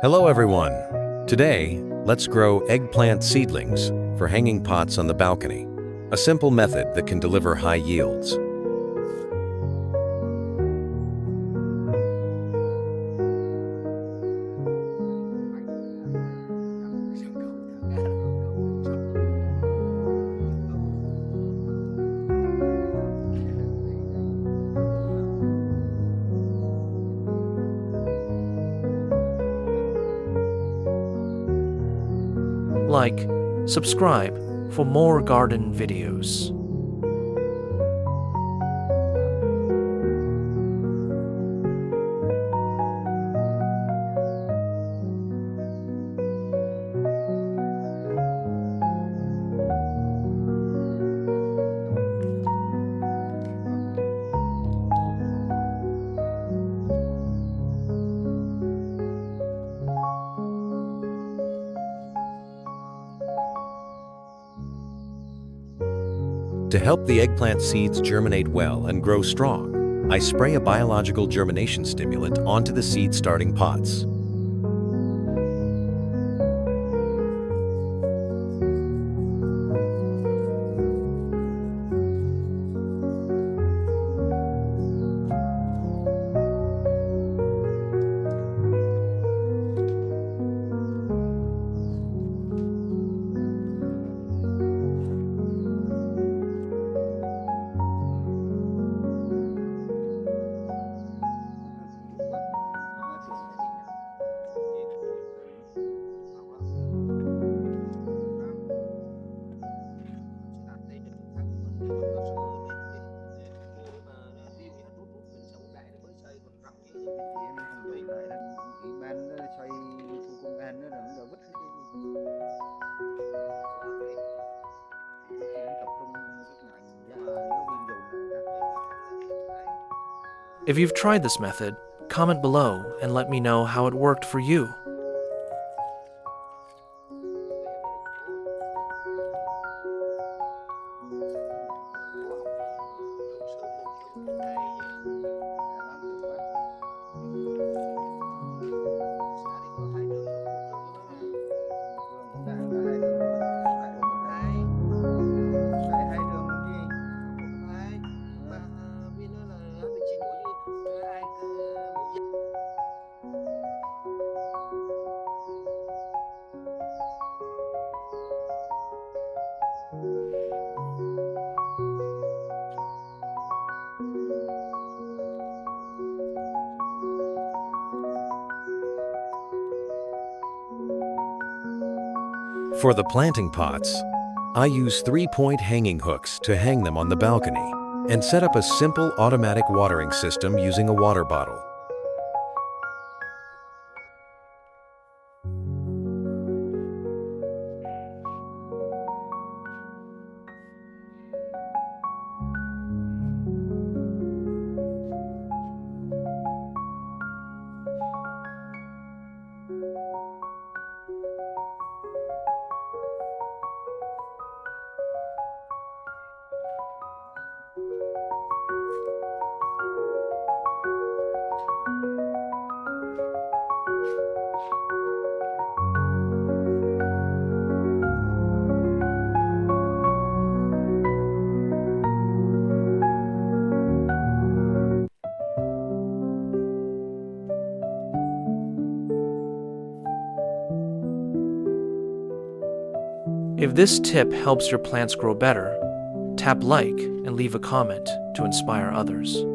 Hello everyone! Today, let's grow eggplant seedlings for hanging pots on the balcony, a simple method that can deliver high yields. Like, subscribe for more garden videos. To help the eggplant seeds germinate well and grow strong, I spray a biological germination stimulant onto the seed starting pots. If you've tried this method, comment below and let me know how it worked for you. For the planting pots, I use 3-point hanging hooks to hang them on the balcony and set up a simple automatic watering system using a water bottle. If this tip helps your plants grow better, tap like and leave a comment to inspire others.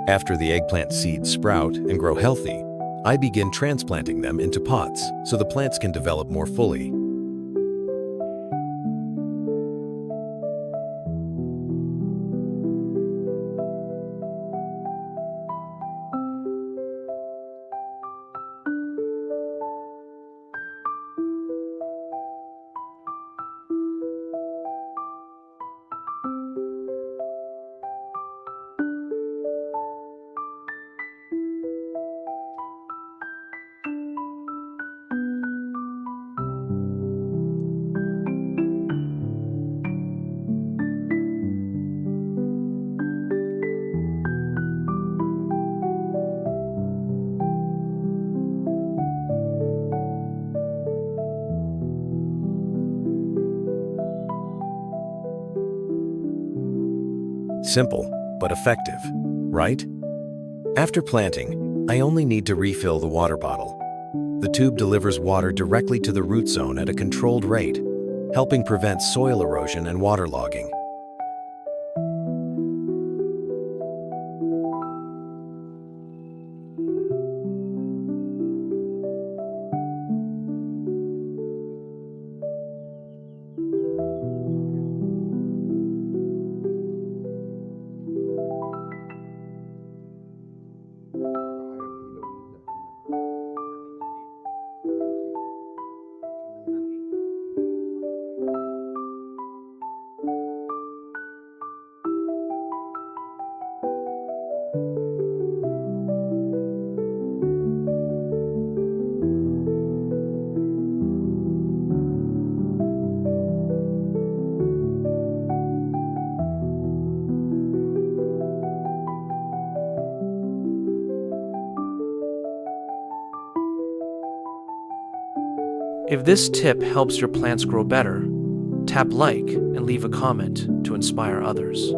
After the eggplant seeds sprout and grow healthy, I begin transplanting them into pots so the plants can develop more fully. Simple, but effective, right? After planting, I only need to refill the water bottle. The tube delivers water directly to the root zone at a controlled rate, helping prevent soil erosion and waterlogging. If this tip helps your plants grow better, tap like and leave a comment to inspire others.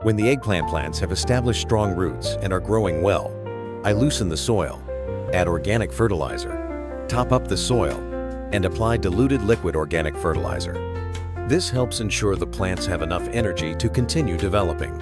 When the eggplant plants have established strong roots and are growing well, I loosen the soil, add organic fertilizer, top up the soil, and apply diluted liquid organic fertilizer. This helps ensure the plants have enough energy to continue developing.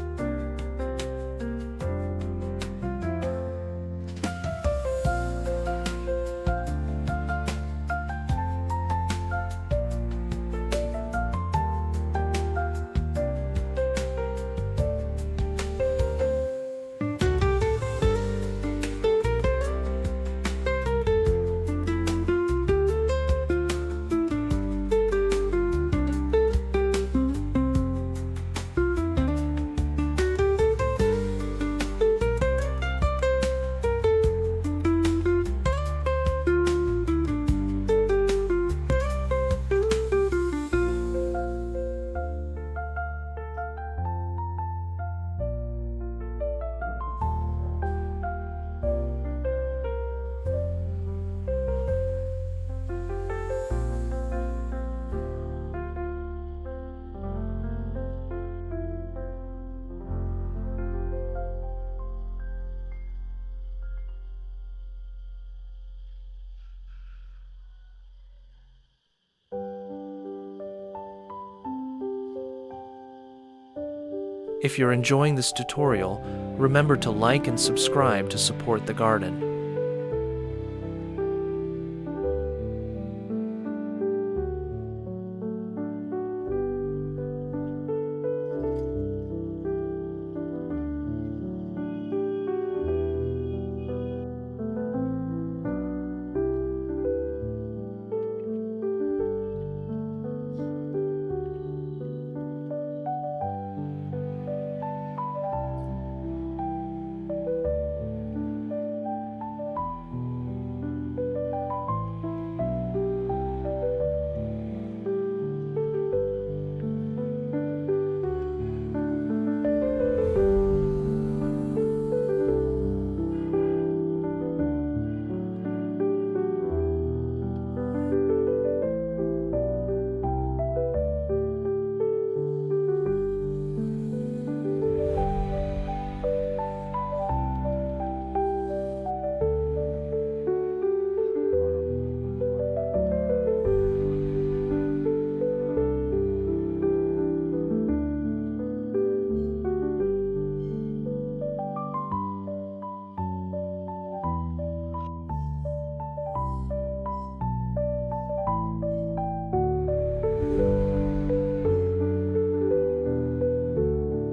If you're enjoying this tutorial, remember to like and subscribe to support the garden.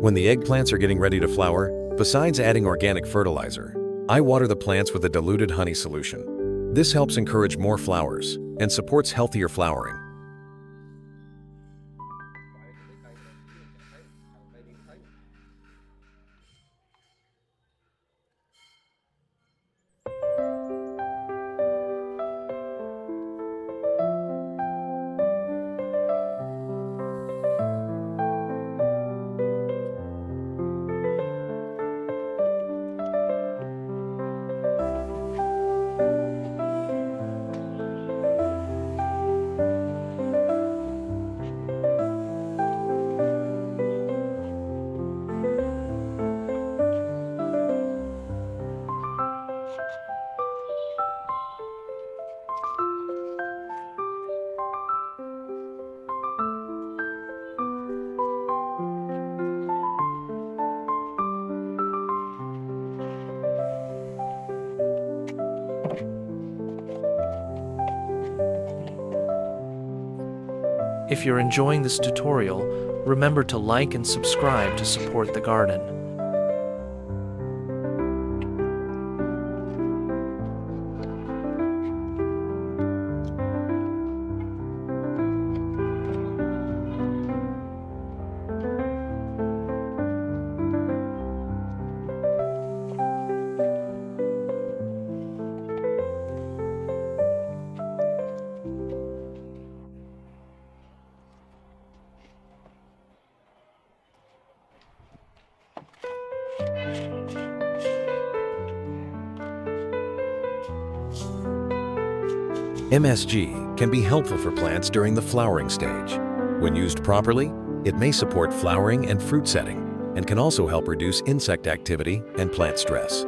When the eggplants are getting ready to flower, besides adding organic fertilizer, I water the plants with a diluted honey solution. This helps encourage more flowers and supports healthier flowering. If you're enjoying this tutorial, remember to like and subscribe to support the garden. MSG can be helpful for plants during the flowering stage. When used properly, it may support flowering and fruit setting and can also help reduce insect activity and plant stress.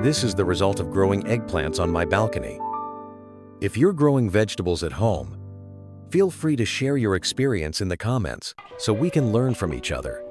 This is the result of growing eggplants on my balcony. If you're growing vegetables at home, feel free to share your experience in the comments so we can learn from each other.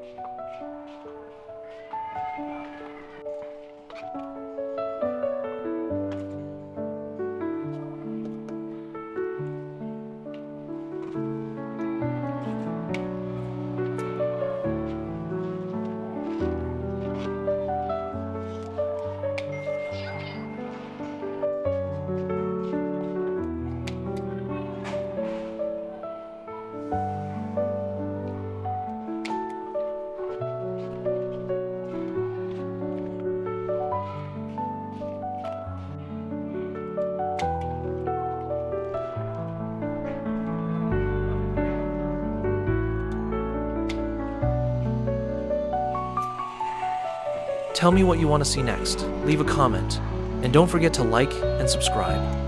Tell me what you want to see next. Leave a comment. And don't forget to like and subscribe.